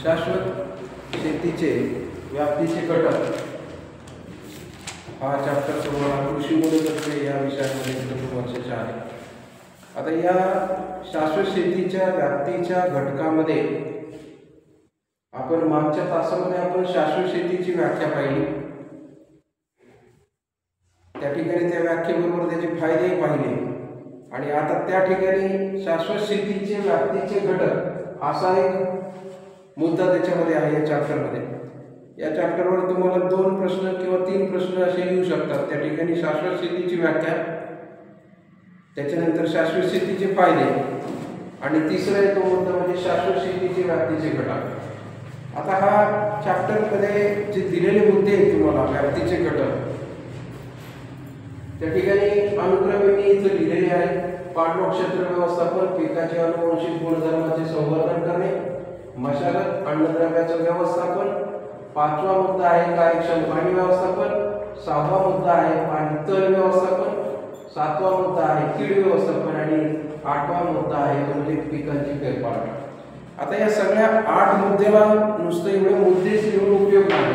शाश्वत शेतीचे व्याप्तीचे घटक हा चॅप्टर तुम्हाला कृषी मूल्यतत्त्वे या विषयामध्ये प्रथम वर्षाचे आहे. आता या शाश्वत शेतीच्या व्याप्तीच्या घटकामध्ये आपण मागच्या तासामध्ये आपण शाश्वत शेतीची व्याख्या पाहिली. त्या ठिकाणी त्या व्याख्येबरोबर त्याचे फायदेही पाहिले आणि आता त्या ठिकाणी शाश्वत शेतीचे व्याप्तीचे घटक असा एक मुद्दा त्याच्यामध्ये आहे या चॅप्टरमध्ये. या चॅप्टरवर तुम्हाला 2 प्रश्न किंवा 3 प्रश्न असे येऊ शकतात. त्या ठिकाणी शाश्वत शेतीची व्याख्या, त्याच्यानंतर शाश्वत शेतीचे फायदे आणि तिसरा येतो मुद्दा म्हणजे शाश्वत शेतीचे व्याप्तीचे घटक. आता हा चॅप्टरमध्ये जे दिलेले मुद्दे आहेत तुम्हाला व्याप्तीचे घटक, त्या ठिकाणी अनुक्रमे मी इथे लिहिलेले आहे. पाणलोट क्षेत्र व्यवस्थापन, पिकाचे अनुवांशिक गुणधर्माचे संवर्धन करणे, मशागत, अन्नद्रव्याचं व्यवस्थापन. 5वा मुद्दा आहे कार्यक्षम पाणी व्यवस्थापन. 6वा मुद्दा आहे पाणी तण व्यवस्थापन. 7वा मुद्दा आहे कीड व्यवस्थापन आणि 8वा मुद्दा आहे तो म्हणजे पिकांची फेरफार. आता या सगळ्या 8 मुद्द्याला नुसते एवढे मुद्देच लिहून उपयोग नाही.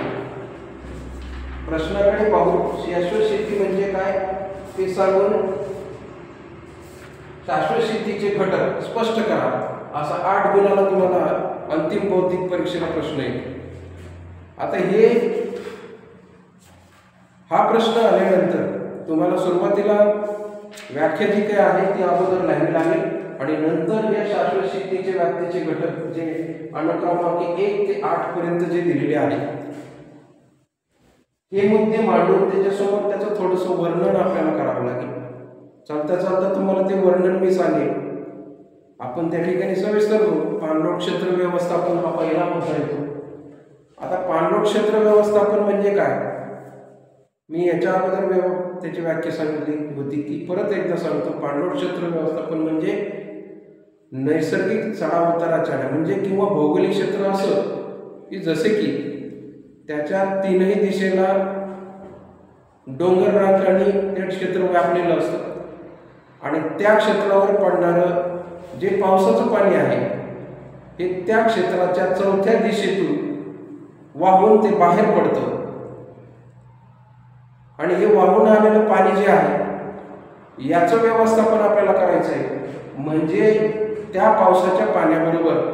प्रश्नाकडे पाहू, शाश्वत शेती म्हणजे काय ते सांगून शाश्वत शेतीचे घटक स्पष्ट करा असा 8 गुणाला तुम्हाला अंतिम बौद्धिक परीक्षेला प्रश्न येतो. आता हा प्रश्न आल्यानंतर तुम्हाला सुरुवातीला व्याख्या जी काही आहे ती अगोदर लिहावी लागेल आणि नंतर या शाश्वत शेतीचे व्याप्तीचे घटक जे अनुक्रमांक 1 ते 8 पर्यंत जे दिलेले आहे हे मुद्दे मांडून त्याच्यासोबत त्याचं थोडंसं वर्णन आपल्याला करावं लागेल. चालता चालता तुम्हाला ते वर्णन मी सांगेन. आपण त्या ठिकाणी सविस्तर करू. पाणलोट क्षेत्र व्यवस्थापन हा पहिला मुद्दा येतो. आता पाणलोट क्षेत्र व्यवस्थापन म्हणजे काय, मी याच्या अगोदर त्याची व्याख्या सांगितली होती की परत एकदा सांगतो. पाणलोट क्षेत्र व्यवस्थापन म्हणजे नैसर्गिक चढाव-उताराच्या म्हणजे किंवा भौगोलिक क्षेत्र असं की जसे की त्याच्या 3ही दिशेला डोंगर रांग आणि ते क्षेत्र व्यापलेलं असतं आणि त्या क्षेत्रावर पडणारं जे पावसाचं पाणी आहे हे त्या क्षेत्राच्या 4थ्या दिशेतून वाहून ते बाहेर पडतं आणि हे वाहून आलेलं पाणी जे आहे याचं व्यवस्थापन आपल्याला करायचं आहे. म्हणजे त्या पावसाच्या पाण्याबरोबर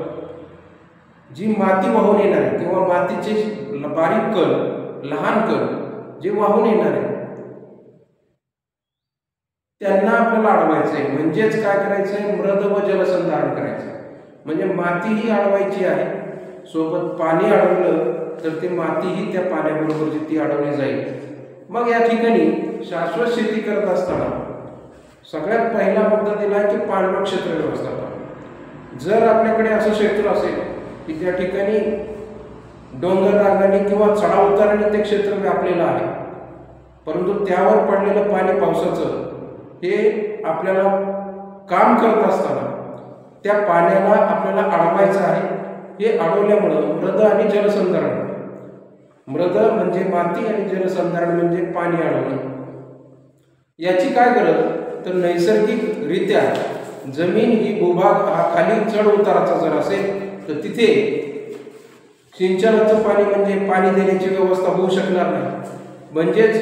जी माती वाहून येणार आहे किंवा मातीचे बारीक कण, लहान कण जे वाहून येणार आहे त्यांना आपल्याला अडवायचं आहे. म्हणजेच काय करायचं आहे, मृद व जलसंधारण करायचं आहे. म्हणजे मातीही अडवायची आहे, सोबत पाणी अडवलं तर ते मातीही त्या पाण्याबरोबर ती अडवली जाईल. मग या ठिकाणी शाश्वत शेती करत असताना सगळ्यात पहिला मुद्दा दिला आहे की पाणलोट क्षेत्र व्यवस्थापन. जर आपल्याकडे असं क्षेत्र असेल की त्या ठिकाणी डोंगर रांगांनी किंवा चढाव उताराने ते क्षेत्र व्यापलेलं आहे परंतु त्यावर पडलेलं पाणी पावसाचं हे आपल्याला काम करत असताना त्या पाण्याला आपल्याला अडवायचं आहे. हे अडवल्यामुळं मृद आणि जलसंधारण, मृद म्हणजे माती आणि जलसंधारण म्हणजे पाणी अडवणं, याची काय गरज तर नैसर्गिकरित्या जमीन ही भूभाग हा खाली चढ उताराचा जर असेल तर तिथे सिंचनाचं पाणी म्हणजे पाणी देण्याची व्यवस्था होऊ शकणार नाही. म्हणजेच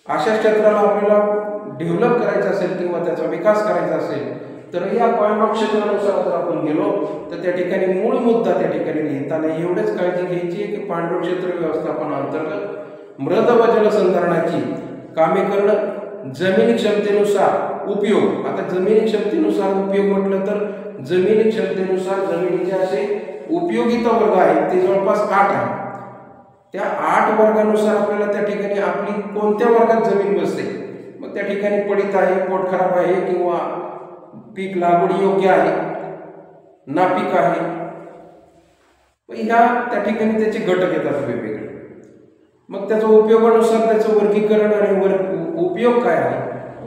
अशा क्षेत्राला आपल्याला डेव्हलप करायचं असेल किंवा त्याचा विकास करायचा असेल तर या पाणलोट क्षेत्रानुसार जर आपण गेलो तर त्या ठिकाणी मूळ मुद्दा त्या ठिकाणी लिहिताना एवढेच काळजी घ्यायची आहे की पाणलोट क्षेत्र व्यवस्थापनाअंतर्गत मृद व जलसंधारणाची कामे करणं, जमिनी क्षमतेनुसार उपयोग. आता जमिनी क्षमतेनुसार उपयोग म्हटलं तर जमिनी क्षमतेनुसार जमिनीचे असे उपयोगिता वर्ग आहेत ते जवळपास 8 आहेत. त्या 8 वर्गानुसार आपल्याला त्या ठिकाणी आपली कोणत्या वर्गात जमीन बसते, मग त्या ठिकाणी पडीत आहे, पोट खराब आहे किंवा पीक लागवड योग्य आहे, नापीक आहे, ह्या त्या ठिकाणी त्याचे घटक येतात वेगवेगळे. मग त्याच्या उपयोगानुसार त्याचं वर्गीकरण आणि उपयोग काय आहे.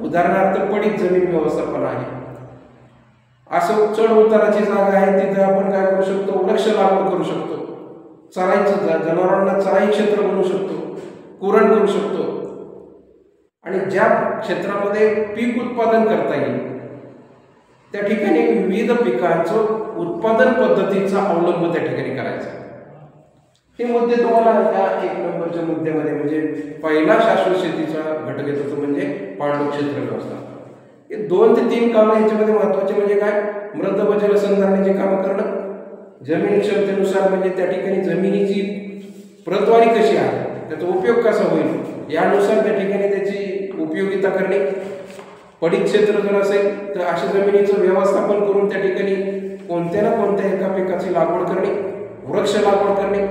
उदाहरणार्थ पडीत जमीन व्यवस्थापन आहे, असं चढ उताराची जागा आहे तिथे आपण काय करू शकतो, वृक्ष लागवड करू शकतो, चरायचं जनावरांना चराई क्षेत्र बनवू शकतो, कुरण करू शकतो आणि ज्या क्षेत्रामध्ये पीक उत्पादन करता येईल त्या ठिकाणी विविध पिकांचं उत्पादन पद्धतीचा अवलंब त्या ठिकाणी करायचा. हे मुद्दे तुम्हाला या 1 नंबरच्या मुद्द्यामध्ये म्हणजे पहिला शाश्वत शेतीचा घटक येतो तो म्हणजे पाणलोट क्षेत्र व्यवस्थापन. हे 2 ते 3 कामं याच्यामध्ये महत्वाचे म्हणजे काय, मृद व जलसंधारणाची कामं करणं, जमीन क्षमतेनुसार म्हणजे त्या ठिकाणी जमिनीची प्रतवारी कशी आहे, त्याचा उपयोग कसा होईल यानुसार त्या ठिकाणी त्याची उपयोगिता करणे. पडीक क्षेत्र जर असेल तर अशा जमिनीचं व्यवस्थापन करून त्या ठिकाणी कोणत्या ना कोणत्या एका पिकाची लागवड करणे, वृक्ष लागवड करणे.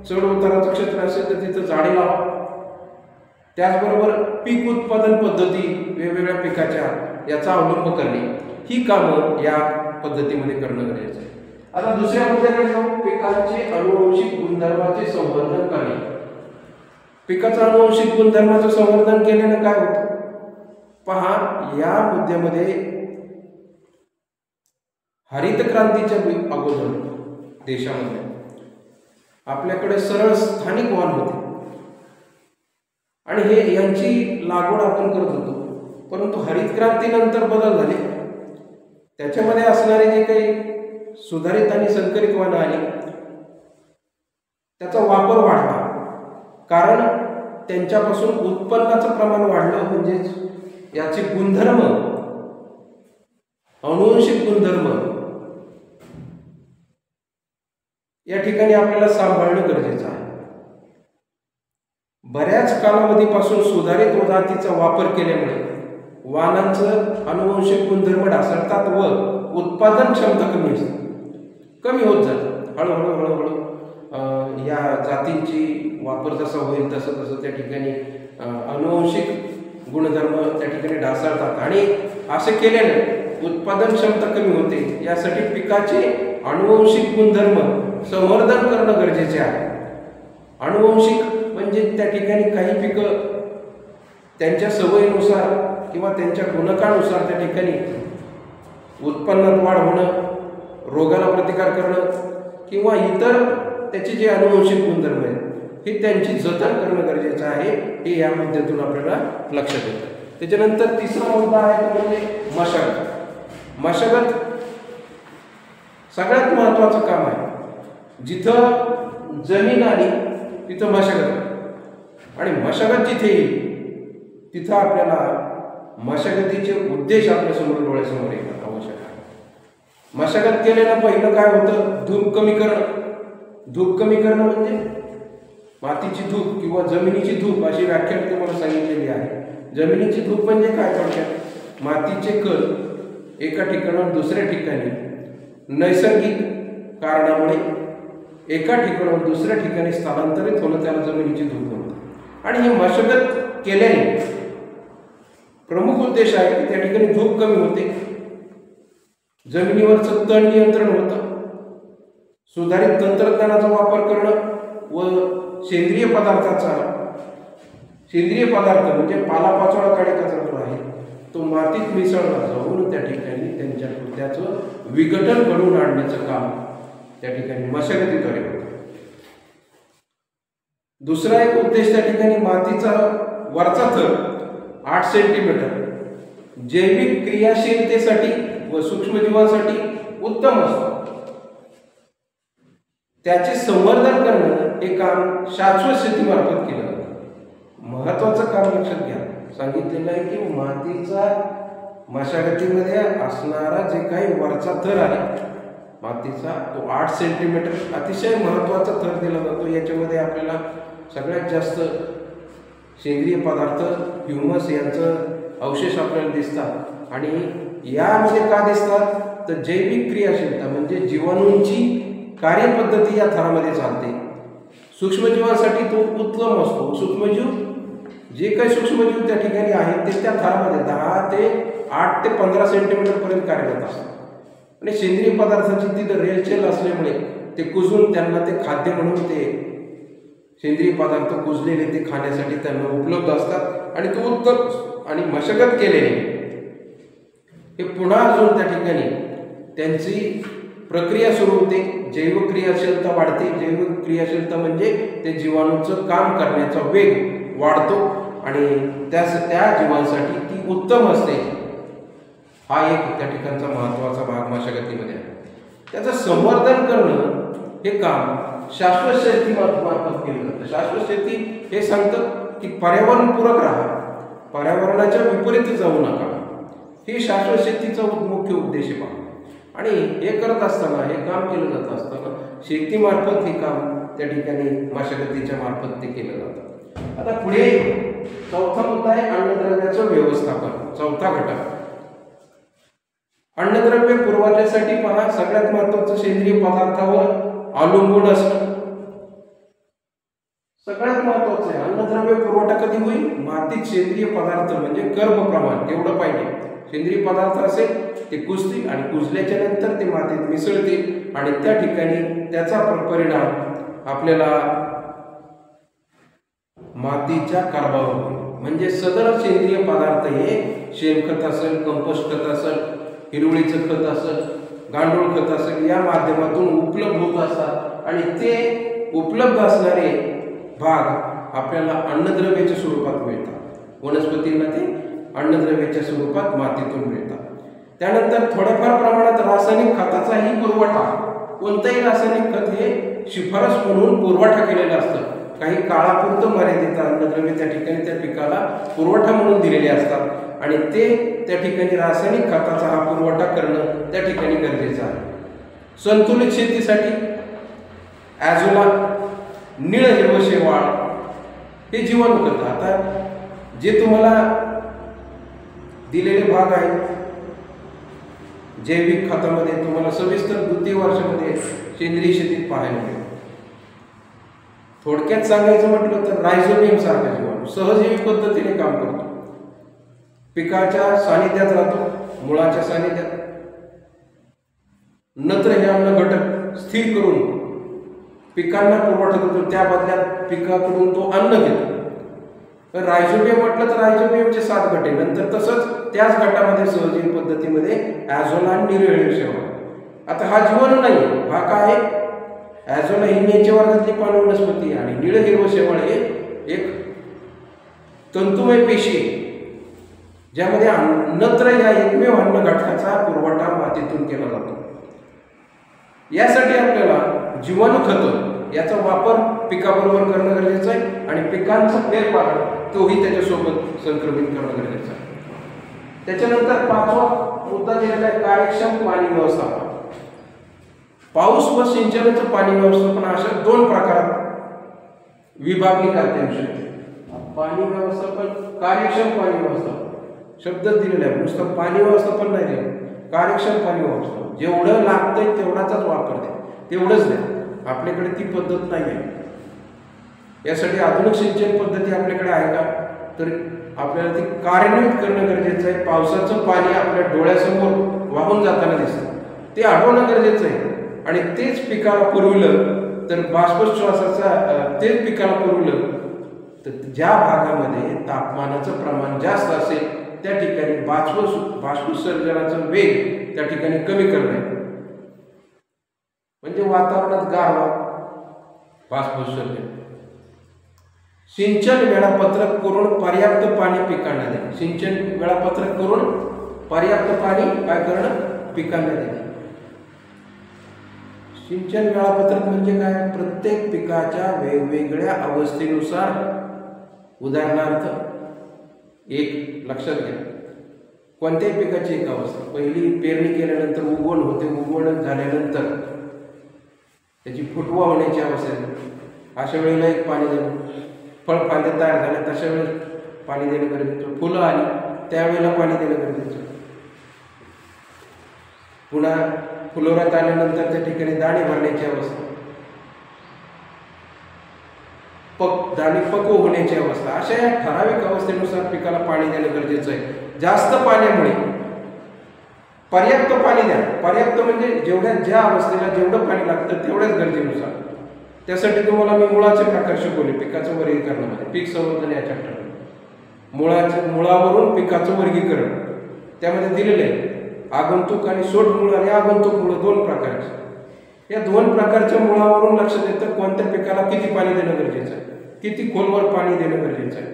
चढ उताराचं क्षेत्र असेल तर तिथं झाडे लावा. त्याचबरोबर पीक उत्पादन पद्धती वेगवेगळ्या पिकाच्या याचा अवलंब करणे, ही कामं या पद्धतीमध्ये करणं गरजेचं आहे. आता दुसऱ्या मुद्द्याकडे जाऊ, पिकांचे अनुवंशिक गुणधर्माचे संवर्धन करणे. पिकाचं अनुवंशिक गुणधर्माचं संवर्धन केल्यानं काय होतं पहा, या मुद्द्यामध्ये हरित क्रांतीच्या अगोदर देशामध्ये आपल्याकडे सरळ स्थानिक वाण होते आणि हे यांची लागवड आपण करत होतो. परंतु हरित क्रांतीनंतर बदल झाले, त्याच्यामध्ये असणारे जे काही सुधारित आणि संकरित वाण आली त्याचा वापर वाढला, कारण त्यांच्यापासून उत्पन्नाचं प्रमाण वाढलं. म्हणजेच याचे गुणधर्म, अनुवंशिक गुणधर्म या ठिकाणी आपल्याला सांभाळणं गरजेचं आहे. बऱ्याच कालावधीपासून सुधारित जातीचा वापर केल्यामुळे वाणांचं अनुवंशिक गुणधर्म ढासळतात व उत्पादन क्षमता कमी होत जाते. हळूहळू या जातींची वापर जसा होईल तसं तसं त्या ठिकाणी अनुवंशिक गुणधर्म त्या ठिकाणी ढासळतात आणि असे केल्याने उत्पादन क्षमता कमी होते. यासाठी पिकाचे अनुवंशिक गुणधर्म संवर्धन करणं गरजेचे आहे. अनुवंशिक म्हणजे त्या ठिकाणी काही पिकं त्यांच्या सवयीनुसार किंवा त्यांच्या गुणकानुसार त्या ठिकाणी उत्पन्नात वाढ होणं, रोगाला प्रतिकार करणं किंवा इतर त्याचे जे अनुवंशिक गुणधर्म आहेत हे त्यांची जतन करणं गरजेचं आहे. हे या मुद्द्यातून आपल्याला लक्षात येतं. त्याच्यानंतर तिसरा मुद्दा आहे तो म्हणजे मशागत. मशागत सगळ्यात महत्त्वाचं काम आहे. जिथं जमीन आली तिथं मशागत, आणि मशागत जिथे येईल तिथं आपल्याला मशागतीचे उद्देश आपल्यासमोर डोळ्यासमोर येणं आवश्यक आहे. मशागत केलेलं पहिलं काय होतं, धूप कमी करणं. धूप कमी करणं म्हणजे मातीची धूप किंवा जमिनीची धूप अशी व्याख्या तुम्हाला सांगितलेली आहे. जमिनीची धूप म्हणजे काय, थोडक्यात मातीचे कण एका ठिकाणाहून दुसऱ्या ठिकाणी नैसर्गिक कारणामुळे एका ठिकाणाहून दुसऱ्या ठिकाणी स्थलांतरित होणं त्याला जमिनीची धूप म्हणतात. आणि हे मशागत केल्याने प्रमुख उद्देश आहे की त्या ठिकाणी धूप कमी होते, जमिनीवरचं तण नियंत्रण होतं, सुधारित तंत्रज्ञानाचा वापर करणं व सेंद्रिय पदार्थ म्हणजे पालापाचोळा काढायचा जो आहे तो मातीत मिसळला जाऊन त्या ठिकाणी त्याचं विघटन घडवून आणण्याचं काम त्या ठिकाणी मशागतीद्वारे होतं. दुसरा एक उद्देश त्या ठिकाणी मातीचा वरचा थर 8 सेंटीमीटर जैविक क्रियाशीलतेसाठी व सूक्ष्मजीवांसाठी उत्तम असतो. त्याचे संवर्धन करणं हे काम शाश्वत शेतीमार्फत केलं जातं. महत्वाचं काम लक्षात घ्या, सांगितलेलं आहे की मातीचा मशागतीमध्ये असणारा जे काही वरचा थर आहे मातीचा तो 8 सेंटीमीटर अतिशय महत्त्वाचा थर दिला जातो. याच्यामध्ये आपल्याला सगळ्यात जास्त सेंद्रिय पदार्थ ह्युमस यांचं अवशेष आपल्याला दिसतात. आणि यामध्ये का दिसतात तर जैविक क्रियाशीलता म्हणजे जीवाणूंची कार्यपद्धती या थरामध्ये चालते. सूक्ष्मजीवांसाठी तो उत्तम असतो. सूक्ष्मजीव जे काही सूक्ष्मजीव त्या ठिकाणी आहेत ते त्या थरामध्ये 10 ते 8 ते 15 सेंटीमीटर पर्यंत कार्यरत असतात. आणि सेंद्रिय पदार्थाची तिथं रेलचेल असल्यामुळे ते कुजून त्यांना ते खाद्य म्हणून ते सेंद्रिय पदार्थ कुजलेले ते खाण्यासाठी त्यांना उपलब्ध असतात आणि तो उत्तम. आणि मशागत केलेले हे पुन्हा अजून त्या ठिकाणी त्यांची प्रक्रिया सुरू होते, जैव क्रियाशीलता वाढते. जैव क्रियाशीलता म्हणजे ते जीवाणूंचं काम करण्याचा वेग वाढतो आणि त्या जीवांसाठी ती उत्तम असते. हा एक त्या ठिकाणचा महत्त्वाचा भाग मशागतीमध्ये आहे. त्याचं संवर्धन करणं हे काम शाश्वत शेती मार्फत केलं जातं. शाश्वत शेती हे सांगतं की पर्यावरणपूरक राहा, पर्यावरणाच्या विपरीत जाऊ नका. ही शाश्वत शेतीचा मुख्य उद्देश आहे. आणि हे करत असताना, हे काम केलं जात असताना शेतीमार्फत हे काम त्या ठिकाणी मशागतीच्या मार्फत ते केलं जातं. आता पुढे चौथा मुद्दा आहे अन्नद्रव्याचं व्यवस्थापन. चौथा घटक अन्नद्रव्य पुरवठ्यासाठी पहा, सगळ्यात महत्वाचं सेंद्रिय पदार्थावर अवलंबून असणं सगळ्यात महत्वाचं आहे. अन्नद्रव्य पुरवठा कधी होईल? मातीत सेंद्रिय पदार्थ म्हणजे कर्ब प्रमाण तेवढं पाहिजे. सेंद्रिय पदार्थ असेल ते कुजतील आणि कुजल्याच्या नंतर ते मातीत मिसळतील आणि त्या ठिकाणी त्याचा परिणाम आपल्याला मातीच्या कर्बावर होईल. म्हणजे सदर सेंद्रिय पदार्थ हे शेणखत असेल, कंपोस्ट खत असेल, हिरवळीचं खत असेल, गांडूळ खत असेल, या माध्यमातून उपलब्ध होत असतात आणि ते उपलब्ध असणारे भाग आपल्याला अन्नद्रव्याच्या स्वरूपात मिळतात. वनस्पतींना ते अन्नद्रव्याच्या स्वरूपात मातीतून मिळतात. त्यानंतर थोड्याफार प्रमाणात रासायनिक खताचाही पुरवठा. कोणतंही रासायनिक खत हे शिफारस म्हणून पुरवठा केलेला असतं. काही काळापुरतं मर्यादित अन्नद्रव्य त्या ठिकाणी त्या पिकाला पुरवठा म्हणून दिलेले असतात आणि ते त्या ठिकाणी रासायनिक खताचा हा पुरवठा करणं त्या ठिकाणी गरजेचं आहे. संतुलित शेतीसाठी ॲझोला, निळ हिरवं शेवाळ हे जीवाणूखत. आता जे तुम्हाला दिलेले भाग आहेत जैविक खतामध्ये तुम्हाला सविस्तर द्वितीय वर्षामध्ये सेंद्रिय शेतीत पाहायला मिळेल. थोडक्यात सांगायचं म्हटलं तर रायझोबियम सारखा जीवाणू सहजीवी पद्धतीने काम करतो. पिकाच्या सानिध्यात राहतो, मुळाच्या सानिध्यात. नत्र हे अन्न घटक स्थिर करून पिकांना पुरवठा करतो, त्या बदल्यात पिकाकडून तो अन्न घेतो. तर रायझोबियम म्हटलं तर रायझोबियमचे 7 गट आहे. नंतर तसंच त्याच गटामध्ये सहजीवी पद्धतीमध्ये ॲझोला आणि निळ हिरवं शेवाळ. आता हा जीवाणू नाही, हा काय आहे? ॲझोला ही मेच्या वर्गातली पान वनस्पती आणि निळ हिरवं शेवाळ हे एक तंतुमय पेशी आहे, ज्यामध्ये नत्र या एकमेव अन्न घटकाचा पुरवठा मातीतून केला जातो. यासाठी आपल्याला जीवाणू खत याचा वापर पिकाबरोबर करणं गरजेचं आहे आणि पिकांचा फेरफार तोही त्याच्यासोबत संक्रमित करणं गरजेचं आहे. त्याच्यानंतर 5वा मुद्दा दिलेला आहे कार्यक्षम पाणी व्यवस्थापन. पाऊस व सिंचनाचं पाणी व्यवस्थापन अशा 2 प्रकारात विभागणी करता येऊ शकते. पाणी व्यवस्थापन, कार्यक्षम पाणी व्यवस्थापन शब्दच दिलेला आहे. नुसतं पाणी व्यवस्थापन नाही दिलं, कार्यक्षम पाणी व्यवस्थापन. जेवढं लागतंय तेवढाच वापर द्या, तेवढंच द्या. आपल्याकडे ती पद्धत नाही आहे. यासाठी आधुनिक सिंचन पद्धती आपल्याकडे आहे का? तर आपल्याला ती कार्यान्वित करणं गरजेचं आहे. पावसाचं पाणी आपल्या डोळ्यासमोर वाहून जाताना दिसतं, ते अडवणं गरजेचं आहे आणि तेच पिकाला पुरवलं तर बाष्पश्वासाचा तेच पिकाला पुरवलं तर ज्या भागामध्ये तापमानाचं प्रमाण जास्त असेल त्या ठिकाणी बाष्पोत्सर्जनाचा वेग त्या ठिकाणी कमी करणे, म्हणजे वातावरणात गारवा, बाष्पोत्सर्जन. सिंचन वेळापत्रक करून पर्याप्त पाणी पिकांना देणे. सिंचन वेळापत्रक करून पर्याप्त पाणी काय करणं? पिकांना देणे. सिंचन वेळापत्रक म्हणजे काय? प्रत्येक पिकाच्या वेगवेगळ्या अवस्थेनुसार, उदाहरणार्थ एक लक्षात घ्या, कोणत्याही पिकाची एक अवस्था, पहिली पेरणी केल्यानंतर उगवण होते, उगवण झाल्यानंतर त्याची फुटवा होण्याची अवस्था आहे, अशा वेळेला एक पाणी देणं. फळफांदे तयार झाले तशा वेळेस पाणी देणं गरजेचं. फुलं आली त्यावेळेला पाणी देणं गरजेचं. पुन्हा फुलोऱ्यात आल्यानंतर त्या ठिकाणी दाणे भरण्याची अवस्था, दाणे पक्व होण्याची अवस्था, अशा या ठराविक अवस्थेनुसार पिकाला पाणी देणं गरजेचं आहे. जास्त पाण्यामुळे पर्याप्त पाणी द्या. पर्याप्त म्हणजे ज्या अवस्थेला जेवढं पाणी लागतं तेवढ्याच गरजेनुसार. त्यासाठी तुम्हाला मी मुळाचे प्रकार शिकवले पिकाचं वर्गीकरणामध्ये, पीक संवर्धन या चॅप्टर. मुळावरून पिकाचं वर्गीकरण त्यामध्ये दिलेलं आहे. आगंतुक आणि सोट मुळ आणि आगंतुक मुळ 2 प्रकारचे. या 2 प्रकारच्या मुळावरून लक्षात येतं कोणत्या पिकाला किती पाणी देणं गरजेचं आहे, किती खोलवर पाणी देणं गरजेचं आहे.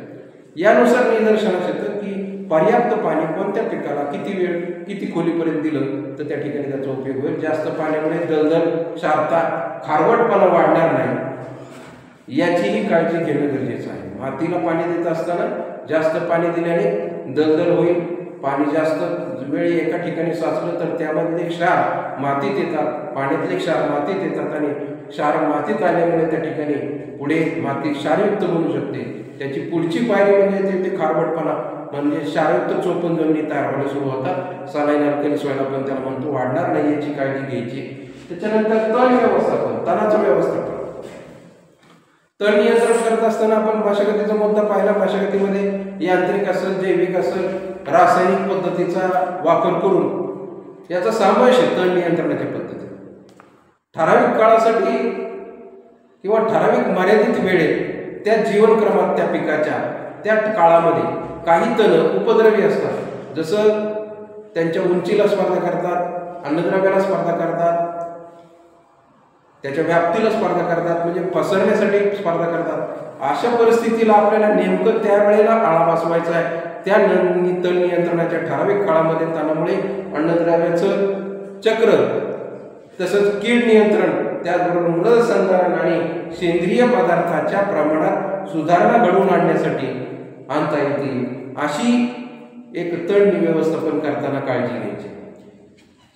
यानुसार निदर्शनास येतं की पर्याप्त पाणी कोणत्या पिकाला किती वेळ किती खोलीपर्यंत दिलं तर त्या ठिकाणी त्याचा उपयोग होईल. जास्त पाण्यामुळे दलदल, क्षारता, खारवटपणा वाढणार नाही याचीही काळजी घेणं गरजेचं आहे. मातीला पाणी देत असताना जास्त पाणी दिल्याने दलदल होईल. पाणी जास्त वेळ एका ठिकाणी साचलं तर त्यामधले क्षार मातीत येतात, पाण्यातले क्षार मातीत येतात आणि क्षार मातीत आल्यामुळे त्या ठिकाणी पुढे माती क्षारयुक्त बनू शकते. त्याची पुढची पायरी म्हणजे ते खारवटपणा म्हणजे क्षारयुक्त चोपण जमिनी तयार व्हायला सुरू होतात. सलाईन अल्कली सॉइल आपण त्याला म्हणतो, वाढणार नाही याची काळजी घ्यायची. त्याच्यानंतर तण व्यवस्थापन, तणाचं व्यवस्थापन. तण नियंत्रण करत असताना आपण मशागतीचा मुद्दा पाहिला. मशागतीमध्ये यांत्रिक असेल, जैविक असेल, रासायनिक पद्धतीचा वापर करून याचा समावेश आहे तण नियंत्रणाच्या पद्धती. ठराविक काळासाठी किंवा ठराविक मर्यादित वेळेत त्या जीवनक्रमात त्या पिकाच्या त्या काळामध्ये काही तण उपद्रवी असतात. जसं त्यांच्या उंचीला स्पर्धा करतात, अन्नद्रव्याला स्पर्धा करतात, त्याच्या व्याप्तीला स्पर्धा करतात, म्हणजे पसरण्यासाठी स्पर्धा करतात. अशा परिस्थितीला आपल्याला नेमकं त्यावेळेला आळा बसवायचा आहे. त्या तण नियंत्रणाच्या ठराविक काळामध्ये तणामुळे अन्नद्रव्याचं चक्र, तसंच कीड नियंत्रण, त्याचबरोबर मृद संधारण आणि सेंद्रिय पदार्थाच्या प्रमाणात सुधारणा घडवून आणण्यासाठी आणता येतील अशी एक तण व्यवस्थापन करताना काळजी घ्यायची.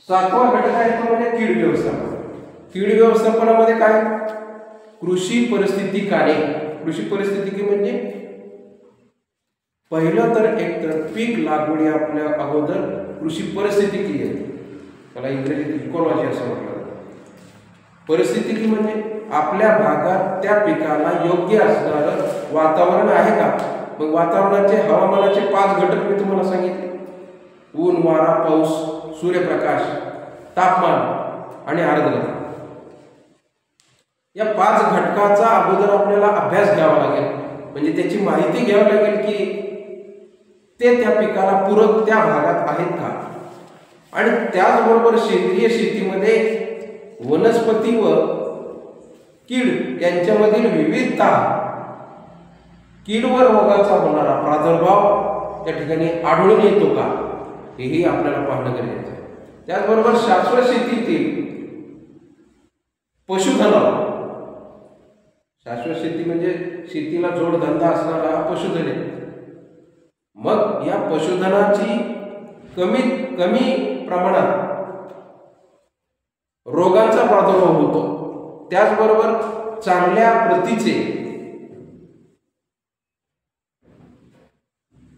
7वा घटक आहे तो म्हणजे कीड व्यवस्थापन. कीड व्यवस्थापनामध्ये काय? कृषी परिस्थितिकाने. कृषी परिस्थितिकी म्हणजे पहिलं तर एक तर पीक लागवडी आपल्या अगोदर कृषी परिस्थितिकी येते, त्याला इंग्रजीत इकॉलॉजी असं म्हटलं जातं. परिस्थितिकी म्हणजे आपल्या भागात त्या पिकाला योग्य असणारं वातावरण आहे का. मग वातावरणाचे, हवामानाचे 5 घटक मी तुम्हाला सांगितले: ऊन, वारा, पाऊस, सूर्यप्रकाश, तापमान आणि आर्द्रता. या 5 घटकाचा अगोदर आपल्याला अभ्यास घ्यावा लागेल, म्हणजे त्याची माहिती घ्यावी लागेल की ते त्या पिकाला पूरक त्या भागात आहेत का. आणि त्याचबरोबर सेंद्रिय शेतीमध्ये वनस्पती व कीड यांच्यामधील विविधता, कीड व रोगाचा होणारा प्रादुर्भाव त्या ठिकाणी आढळून येतो का, हेही आपल्याला पाहणं गरजेचं आहे. त्याचबरोबर शाश्वत शेतीतील पशुधनावर, शाश्वत शेती म्हणजे शेतीला जोडधंदा असणारा हा पशुधन आहे. मग या पशुधनाची कमीत कमी प्रमाणात रोगांचा प्रादुर्भाव होतो. त्याचबरोबर चांगल्या प्रतीचे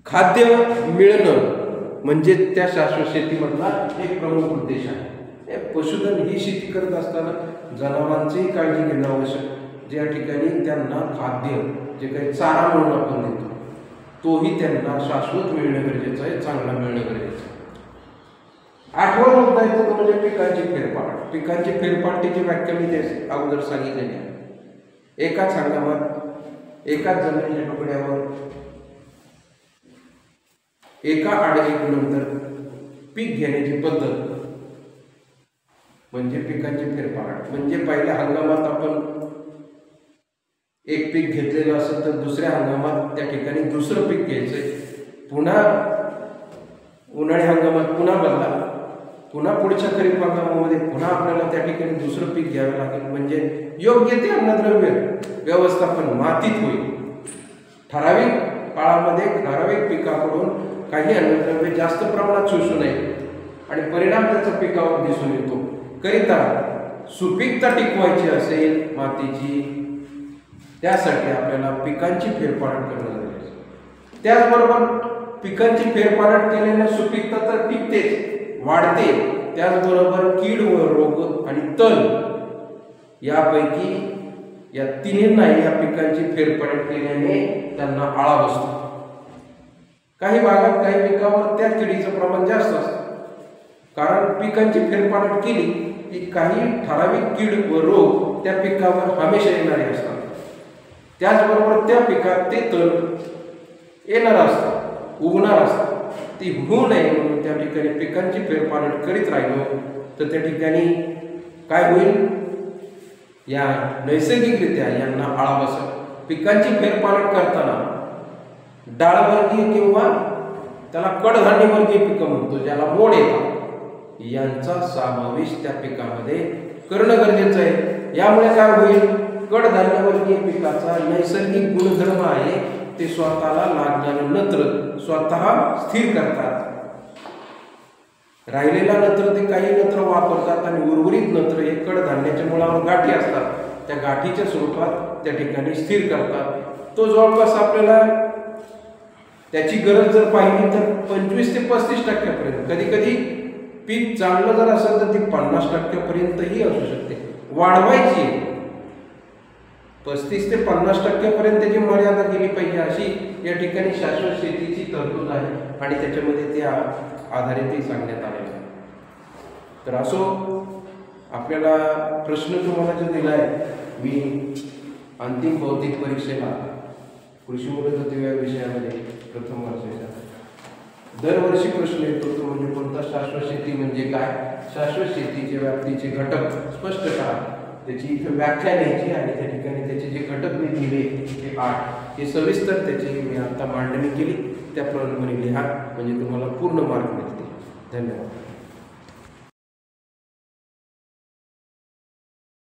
खाद्य मिळणं म्हणजे त्या शाश्वत शेतीमधला एक प्रमुख उद्देश आहे. पशुधन ही शेती करत असताना जनावरांचीही काळजी घेणं आवश्यक. ज्या ठिकाणी त्यांना खाद्य, जे काही चारा म्हणून आपण देतो, तोही त्यांना शाश्वत मिळणं गरजेचं आहे, चांगला मिळणं गरजेचं आहे. 8वा मुद्दा येतो तो म्हणजे पिकांची फेरफार. पिकांची फेरफाटीची व्याख्या मी ते अगोदर सांगितलेली आहे. एकाच हंगामात एकाच जमिनीच्या तुकड्यावर एका आडवीनंतर पीक घेण्याची पद्धत म्हणजे पिकांची फेरफार. म्हणजे पहिल्या हंगामात आपण एक पीक घेतलेलं असेल तर दुसऱ्या हंगामात त्या ठिकाणी दुसरं पीक घ्यायचंय. पुन्हा उन्हाळी हंगामात पुन्हा बदला, पुन्हा पुढच्या खरीप हंगामामध्ये पुन्हा आपल्याला त्या ठिकाणी दुसरं पीक घ्यावं लागेल. म्हणजे योग्य ते अन्नद्रव्य व्यवस्थापन मातीत होईल. ठराविक काळामध्ये ठराविक पिकाकडून काही अन्नद्रव्य जास्त प्रमाणात शोषू नये आणि परिणाम त्याचा पिकावर दिसून येतो. करिता सुपीकता टिकवायची असेल मातीची, त्यासाठी आपल्याला पिकांची फेरफार करणं गरजेचं आहे. त्याचबरोबर पिकांची फेरफार केल्याने सुपीकता तर टिकतेच, वाढते. त्याचबरोबर कीड व रोग आणि तण यापैकी या तिन्हींनाही या पिकांची फेरफार केल्याने त्यांना आळा बसतो. काही भागात काही पिकावर त्या किडीचं प्रमाण जास्त असतं, कारण पिकांची फेरफार केली की काही ठराविक कीड व रोग त्या पिकावर हमेशा येणारे असतात. त्याचबरोबर त्या पिकात ते तण येणार असतात, उगणार असतात. ती होऊ नये म्हणून त्या ठिकाणी पिकांची फेरफार करीत राहिलो तर त्या ठिकाणी काय होईल, या नैसर्गिकरित्या यांना आळा बसेल. पिकांची फेरफार करताना डाळवर्गीय किंवा त्याला कडधान्यवर्गीय पिकं म्हणतो, ज्याला मोड येतात, यांचा समावेश त्या पिकामध्ये करणं गरजेचं आहे. यामुळे काय होईल, कडधान्यवर्गीय पिकाचा नैसर्गिक गुणधर्म आहे ते स्वतःला लागणारं नत्र स्वतः स्थिर करतात. राहिलेला नत्र ते काही नत्र वापरतात आणि उर्वरित नत्र हे कडधान्याच्या मुळावर गाठी असतात, त्या गाठीच्या स्वरूपात त्या ठिकाणी स्थिर करतात. तो जवळपास आपल्याला त्याची गरज जर पाहिली तर 25 ते 35% कधी कधी पीक चांगलं जर असेल तर ती 50%पर्यंतही असू शकते. वाढवायची 35 ते 50% त्याची मर्यादा केली पाहिजे, अशी या ठिकाणी शाश्वत शेतीची तरतूद आहे आणि त्याच्यामध्ये ते आधारितही सांगण्यात आलेलं आहे. तर असो, आपल्याला प्रश्न तुम्हाला जो दिला आहे, मी अंतिम भौतिक परीक्षेला कृषी मूलतत्व या विषयामध्ये प्रथम वर्षाचा दरवर्षी प्रश्न येतो, तो म्हणजे कोणता, शाश्वत शेती म्हणजे काय, शाश्वत शेतीचे व्याप्तीचे घटक स्पष्ट करा, त्याची इथे व्याख्या द्यायची आणि त्या ठिकाणी त्याचे जे घटक मी दिले ते 8 हे सविस्तर त्याची मी आता मांडणी केली, त्याप्रमाणे लिहा, म्हणजे तुम्हाला पूर्ण मार्क मिळतील. धन्यवाद.